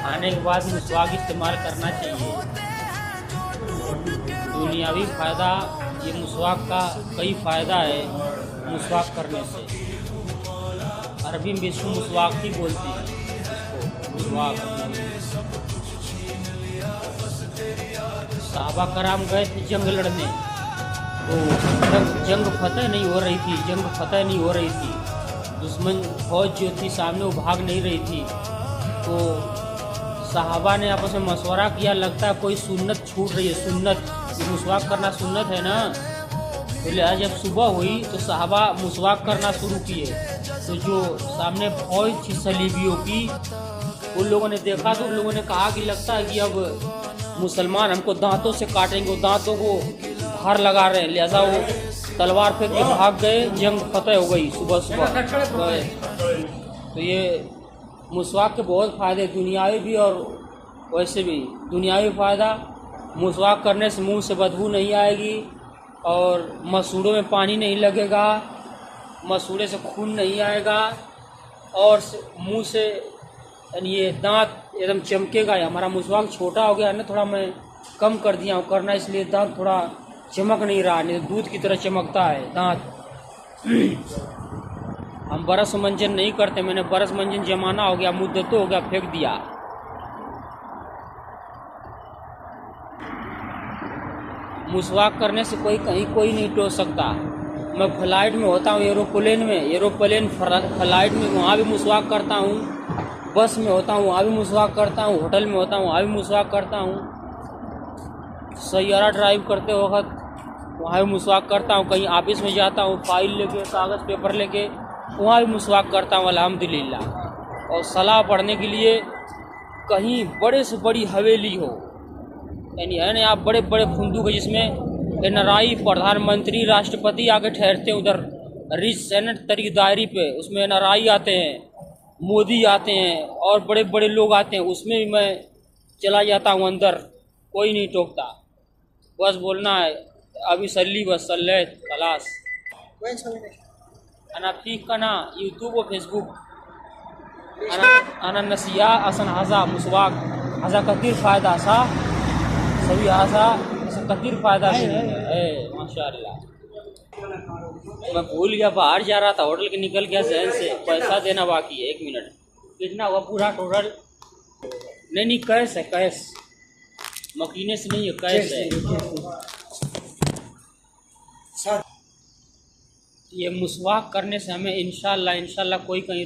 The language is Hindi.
खाने के बाद मिसवाक इस्तेमाल करना चाहिए। दुनियावी फ़ायदा, ये मिसवाक का कई फ़ायदा है मिसवाक करने से। अरबी में इसको मिसवाक ही बोलते हैं, इसको मिसवाक। सहाबा कराम गए थे जंग लड़ने, तो जंग फतह नहीं हो रही थी, दुश्मन फौज जो थी सामने वो भाग नहीं रही थी। तो सहाबा ने आपस में मशवरा किया, लगता है कोई सुन्नत छूट रही है, सुन्नत, ये मुसवाक करना सुन्नत है ना। तो लिहाजा जब सुबह हुई तो सहाबा मुसवाक करना शुरू किए। तो जो सामने फौज थी सलीबियों की, उन लोगों ने देखा तो उन लोगों ने कहा कि लगता है कि अब मुसलमान हमको दांतों से काटेंगे, वो दांतों को बाहर लगा रहे हैं। लिहाजा वो तलवार फेंक के भाग गए, जंग फतह हो गई सुबह सुबह। तो ये मुसवाक के बहुत फ़ायदे, दुनियावी भी और वैसे भी। दुनियावी फ़ायदा, मुसवाक करने से मुंह से बदबू नहीं आएगी और मसूड़ों में पानी नहीं लगेगा, मसूड़े से खून नहीं आएगा और मुंह से यानी ये दांत एकदम चमकेगा। हमारा मुसवाक छोटा हो गया है ना, थोड़ा मैं कम कर दिया हूँ करना, इसलिए दांत थोड़ा चमक नहीं रहा, नहीं तो दूध की तरह चमकता है दांत। हम बरस मंजन नहीं करते, मैंने बरस मंजन जमाना हो गया, मुद्दतों हो गया, फेंक दिया। मुसवाक करने से कोई कहीं कोई नहीं टोक सकता। मैं फ्लाइट में होता हूँ, एरोप्लेन फ्लाइट में, वहाँ भी मुसवाक करता हूँ। बस में होता हूँ, वहाँ भी मुसवाक करता हूँ। होटल में होता हूँ, वहाँ भी मुसवाक करता हूँ। सैयारा ड्राइव करते वक्त वहाँ भी मुसवाक करता हूँ। कहीं ऑफिस में जाता हूँ, फाइल लेके, कागज़ पेपर लेके, वहाँ भी मुसवाक करता हूँ अल्हम्दुलिल्लाह। और सलाह पढ़ने के लिए कहीं बड़े से बड़ी हवेली हो, यानी है ना, आप बड़े बड़े फंदूक है जिसमें एनआरआई, प्रधानमंत्री, राष्ट्रपति आके ठहरते हैं, उधर रिच सेनेट तरी दायरी पे, उसमें एनआरआई आते हैं, मोदी आते हैं और बड़े बड़े लोग आते हैं, उसमें भी मैं चला जाता हूँ अंदर, कोई नहीं टोकता। बस बोलना है अभी सल्ली बस सल्ले खलास। अना फीक का ना यूट्यूब और फेसबुक अना नसिया असन हज़ा मुसवाक हज़ा कतीर फ़ायदा सा सभी आशा कतीर फ़ायदा है माशाअल्लाह। मैं भूल गया, बाहर जा रहा था, होटल के निकल गया जहन से। पैसा देना बाकी है, 1 मिनट। कितना हुआ पूरा टोटल? नहीं कैश है, कैश, मकीने से नहीं है, कैश है। ये मुसवाक करने से हमें इंशाअल्लाह कोई कहीं